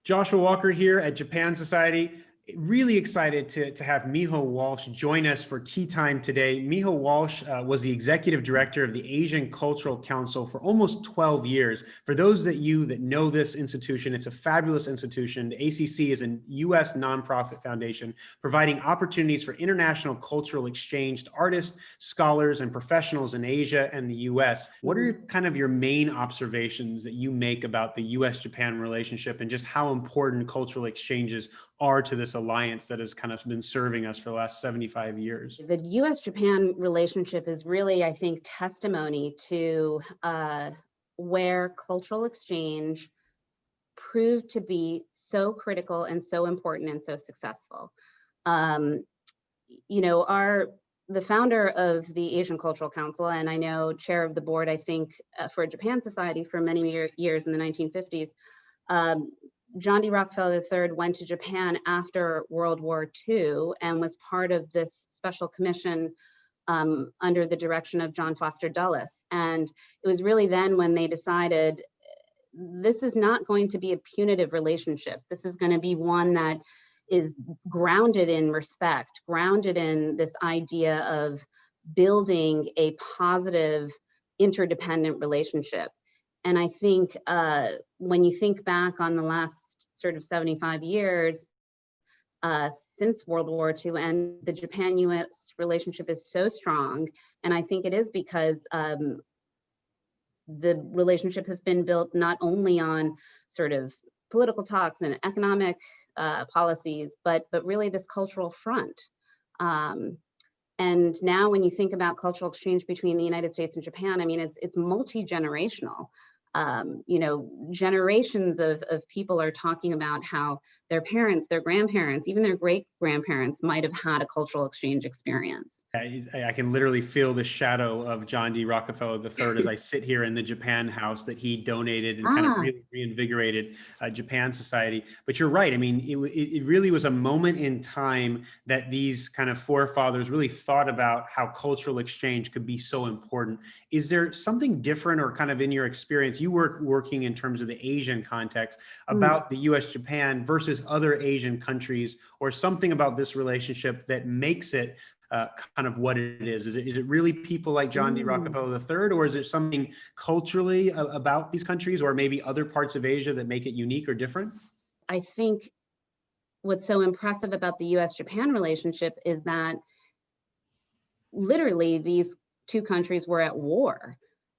Joshua Walker here at Japan Society. Really excited to have Miho Walsh join us for tea time today. Miho Walsh was the executive director of the Asian Cultural Council for almost 12 years. For those of you that know this institution, it's a fabulous institution. The ACC is a U.S. nonprofit foundation providing opportunities for international cultural exchange to artists, scholars, and professionals in Asia and the U.S. What are kind of your main observations that you make about the U.S.-Japan relationship and just how important cultural exchanges are to this alliance that has kind of been serving us for the last 75 years? The U.S.-Japan relationship is really, I think, testimony to where cultural exchange proved to be so critical and so important and so successful. The founder of the Asian Cultural Council, and I know chair of the board, I think, for Japan Society for many years in the 1950s, John D. Rockefeller III went to Japan after World War II and was part of this special commission under the direction of John Foster Dulles. And it was really then when they decided this is not going to be a punitive relationship. This is going to be one that is grounded in respect, grounded in this idea of building a positive interdependent relationship. And I think when you think back on the last sort of 75 years since World War II, and the Japan-US relationship is so strong, and I think it is because the relationship has been built not only on sort of political talks and economic policies, but really this cultural front. And now when you think about cultural exchange between the United States and Japan, I mean, it's multi-generational. Generations of people are talking about how their parents, their grandparents, even their great-grandparents might have had a cultural exchange experience. I can literally feel the shadow of John D. Rockefeller III as I sit here in the Japan house that he donated and kind of really reinvigorated Japan Society. But you're right. I mean, it really was a moment in time that these kind of forefathers really thought about how cultural exchange could be so important. Is there something different, or kind of in your experience, you were working in terms of the Asian context, about the U.S.-Japan versus other Asian countries, or something about this relationship that makes it kind of what it is? Is it really people like John D. Rockefeller III, or is it something culturally about these countries, or maybe other parts of Asia that make it unique or different? I think what's so impressive about the U.S.-Japan relationship is that literally these two countries were at war,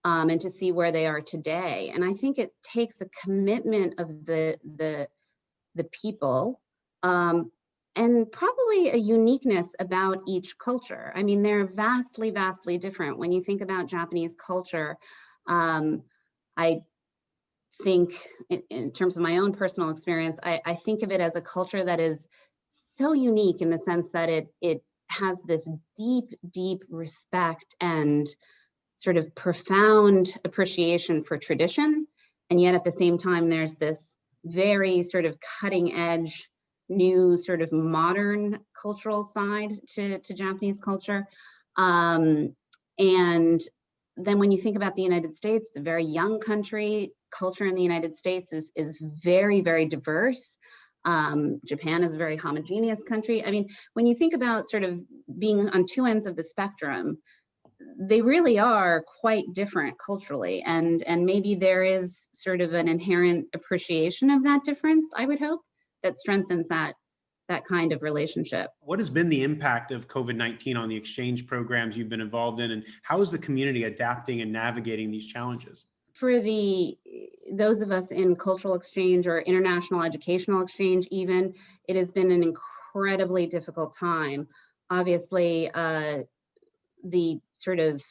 and to see where they are today. And I think it takes a commitment of the people, and probably a uniqueness about each culture. I mean, they're vastly, vastly different. When you think about Japanese culture, I think in terms of my own personal experience, I think of it as a culture that is so unique in the sense that it has this deep, deep respect and sort of profound appreciation for tradition. And yet at the same time, there's this very sort of cutting edge, new sort of modern cultural side to Japanese culture. And then when you think about the United States, it's a very young country. Culture in the United States is very, very diverse. Japan is a very homogeneous country. I mean, when you think about sort of being on two ends of the spectrum, they really are quite different culturally. And maybe there is sort of an inherent appreciation of that difference, I would hope, that strengthens that kind of relationship. What has been the impact of COVID-19 on the exchange programs you've been involved in, and how is the community adapting and navigating these challenges? For those of us in cultural exchange or international educational exchange even, it has been an incredibly difficult time. Obviously, the sort of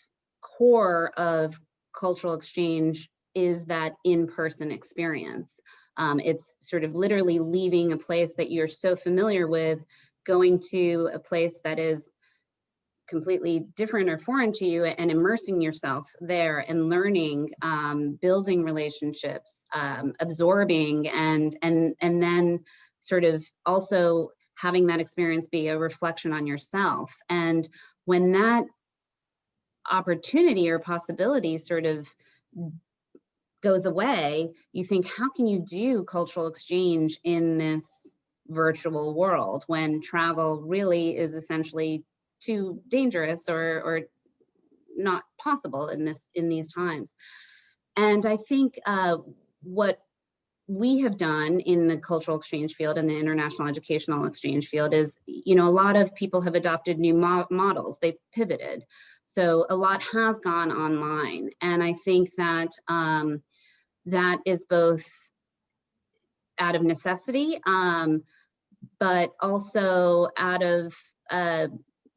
core of cultural exchange is that in-person experience. It's sort of literally leaving a place that you're so familiar with, going to a place that is completely different or foreign to you, and immersing yourself there and learning, building relationships, absorbing, and then sort of also having that experience be a reflection on yourself. And when that opportunity or possibility sort of goes away, you think, how can you do cultural exchange in this virtual world when travel really is essentially too dangerous or not possible in these times? And I think what we have done in the cultural exchange field and the international educational exchange field is, a lot of people have adopted new models. They've pivoted. So a lot has gone online. And I think that that is both out of necessity, but also out of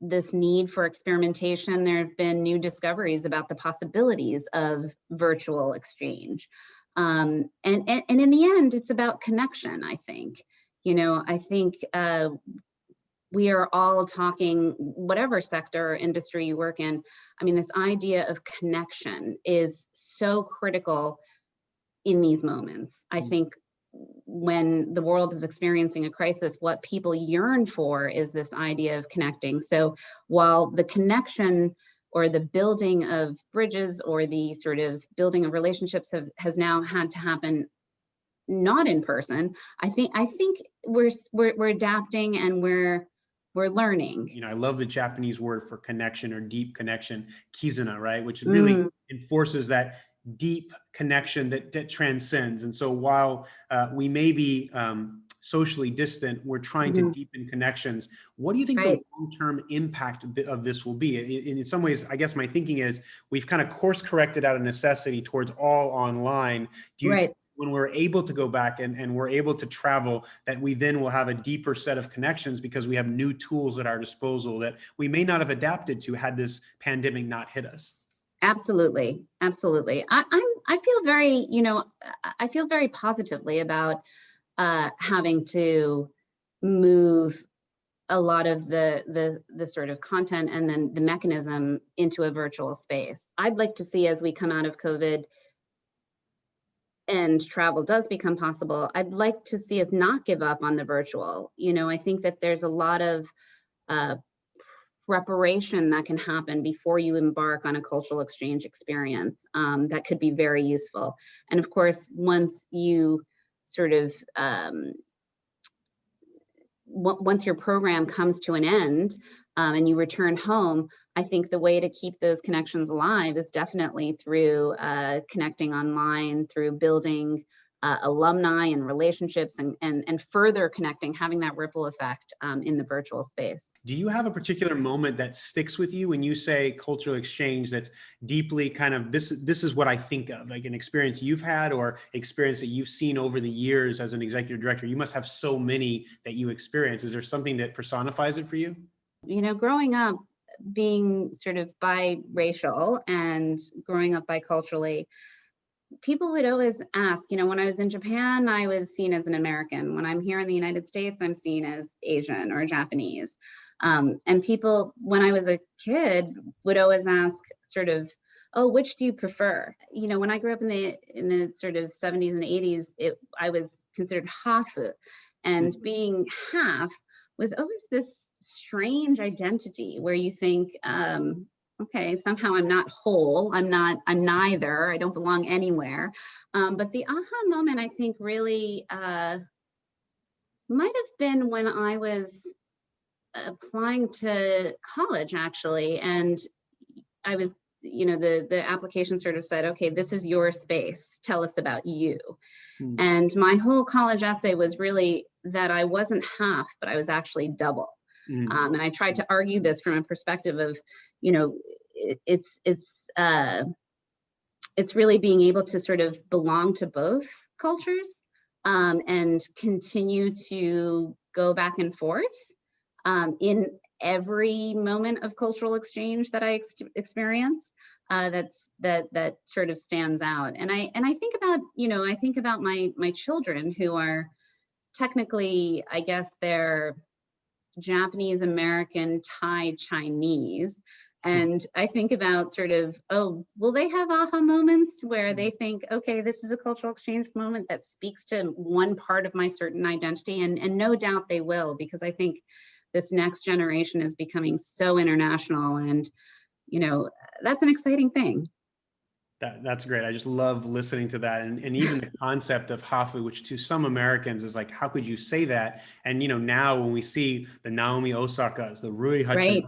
this need for experimentation. There have been new discoveries about the possibilities of virtual exchange. And in the end, it's about connection, I think. I think we are all talking, whatever sector or industry you work in, I mean, this idea of connection is so critical in these moments. I think when the world is experiencing a crisis, what people yearn for is this idea of connecting. So while the connection or the building of bridges or the sort of building of relationships has now had to happen not in person, I think we're adapting and we're learning. I love the Japanese word for connection or deep connection, kizuna, right? Which really enforces that deep connection that transcends. And so while we may be socially distant, we're trying to deepen connections. What do you think the long-term impact of this will be? In some ways, I guess my thinking is we've kind of course corrected out of necessity towards all online. Do you think when we're able to go back and we're able to travel, that we then will have a deeper set of connections because we have new tools at our disposal that we may not have adapted to had this pandemic not hit us? Absolutely. Absolutely. I feel very, I feel very positively about having to move a lot of the sort of content and then the mechanism into a virtual space. I'd like to see, as we come out of COVID and travel does become possible, I'd like to see us not give up on the virtual. I think that there's a lot of preparation that can happen before you embark on a cultural exchange experience that could be very useful. And of course, once you sort of, once your program comes to an end and you return home, I think the way to keep those connections alive is definitely through connecting online, through building alumni and relationships and further connecting, having that ripple effect in the virtual space. Do you have a particular moment that sticks with you when you say cultural exchange that's deeply kind of, this is what I think of, like an experience you've had or experience that you've seen over the years as an executive director? You must have so many that you experience. Is there something that personifies it for you? Growing up, being sort of biracial and growing up biculturally, people would always ask, when I was in Japan, I was seen as an American. When I'm here in the United States, I'm seen as Asian or Japanese. And people, when I was a kid, would always ask sort of, oh, which do you prefer? When I grew up in the sort of 70s and 80s, I was considered hafu. And being half was always this strange identity where you think, okay, somehow I'm not whole, I'm neither, I don't belong anywhere. But the aha moment, I think, really might have been when I was applying to college, actually. And I was, the application sort of said, okay, this is your space, tell us about you. And my whole college essay was really that I wasn't half, but I was actually double. And I tried to argue this from a perspective of, it's really being able to sort of belong to both cultures and continue to go back and forth in every moment of cultural exchange that I experience. That sort of stands out. And I think about, I think about my children who are technically, I guess they're Japanese American, Thai, Chinese. And I think about sort of, oh, will they have aha moments where they think, okay, this is a cultural exchange moment that speaks to one part of my certain identity? And no doubt they will, because I think this next generation is becoming so international, and that's an exciting thing. That's great. I just love listening to that. And even the concept of hafu, which to some Americans is like, how could you say that? And, now when we see the Naomi Osakas, the Rui Hachimura, Right,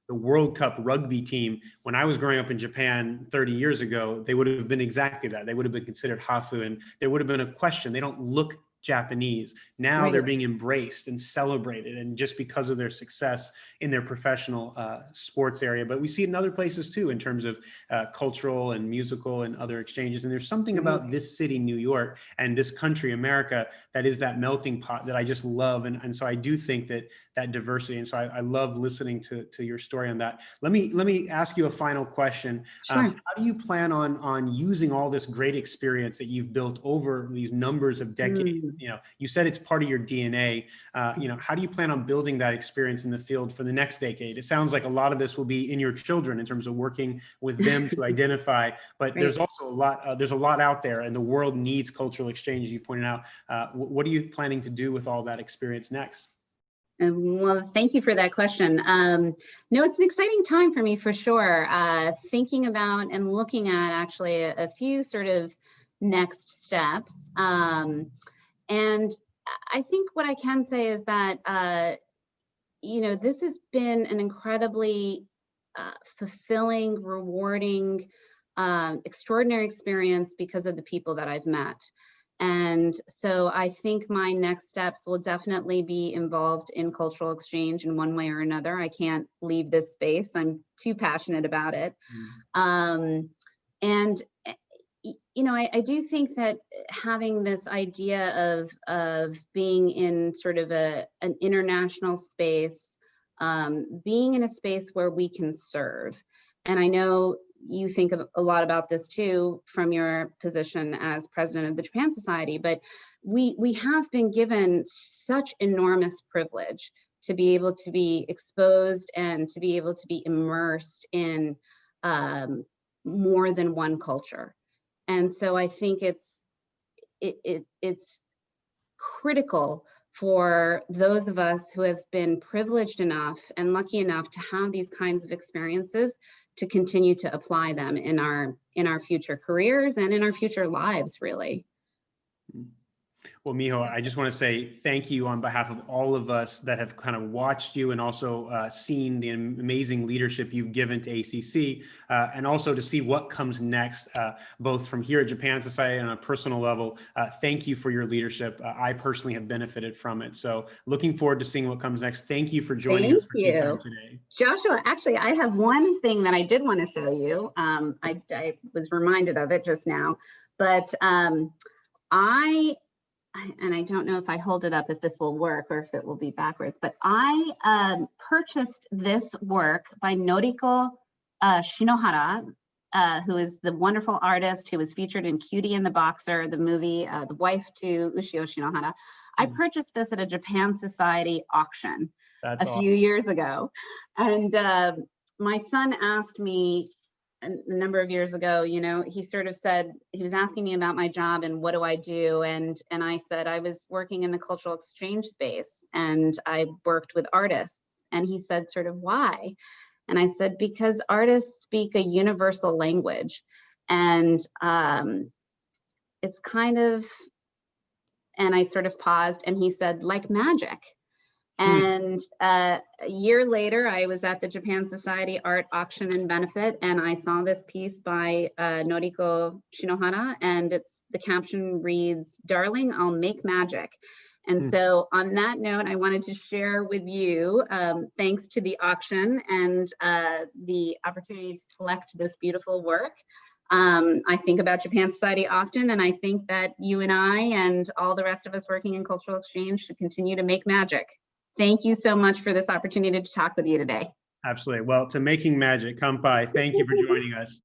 the World Cup rugby team, when I was growing up in Japan 30 years ago, they would have been exactly that. They would have been considered hafu, and there would have been a question. They don't look Japanese. Now they're right. being embraced and celebrated, and just because of their success in their professional sports area. But we see it in other places too, in terms of cultural and musical and other exchanges. And there's something Right. about this city, New York, and this country, America, that is that melting pot that I just love. And so I do think that diversity. And so I love listening to your story on that. Let me ask you a final question. Sure. How do you plan on using all this great experience that you've built over these numbers of decades? Mm. You said it's part of your DNA. How do you plan on building that experience in the field for the next decade? It sounds like a lot of this will be in your children in terms of working with them to identify, but Right. there's also there's a lot out there, and the world needs cultural exchange, as you pointed out. What are you planning to do with all that experience next? Well, thank you for that question. No, it's an exciting time for me for sure. Thinking about and looking at actually a few sort of next steps. And I think what I can say is that, this has been an incredibly fulfilling, rewarding, extraordinary experience because of the people that I've met. And so I think my next steps will definitely be involved in cultural exchange in one way or another. I can't leave this space. I'm too passionate about it. And I do think that having this idea of being in sort of an international space, being in a space where we can serve. And I know you think a lot about this too from your position as president of the Japan Society, but we have been given such enormous privilege to be able to be exposed and to be able to be immersed in more than one culture. And so I think it's critical for those of us who have been privileged enough and lucky enough to have these kinds of experiences to continue to apply them in our future careers and in our future lives, really. Well, Miho, I just want to say thank you on behalf of all of us that have kind of watched you and also seen the amazing leadership you've given to ACC, and also to see what comes next, both from here at Japan Society and on a personal level. Thank you for your leadership. I personally have benefited from it. So looking forward to seeing what comes next. Thank you for joining us for tea time today. Joshua, actually, I have one thing that I did want to show you. I was reminded of it just now, but and I don't know if I hold it up, if this will work or if it will be backwards, but I purchased this work by Noriko Shinohara, who is the wonderful artist who was featured in Cutie and the Boxer, the movie, the wife to Ushio Shinohara. I purchased this at a Japan Society auction a few years ago. And my son asked me a number of years ago, he sort of said, he was asking me about my job and what do I do? And I said, I was working in the cultural exchange space and I worked with artists. And he said, sort of, why? And I said, because artists speak a universal language. And it's kind of, and I sort of paused and he said, like magic. And a year later, I was at the Japan Society Art Auction and Benefit, and I saw this piece by Noriko Shinohara, and the caption reads, "Darling, I'll make magic." And so on that note, I wanted to share with you, thanks to the auction and the opportunity to collect this beautiful work. I think about Japan Society often, and I think that you and I and all the rest of us working in cultural exchange should continue to make magic. Thank you so much for this opportunity to talk with you today. Absolutely. Well, to making magic, Kampai, thank you for joining us.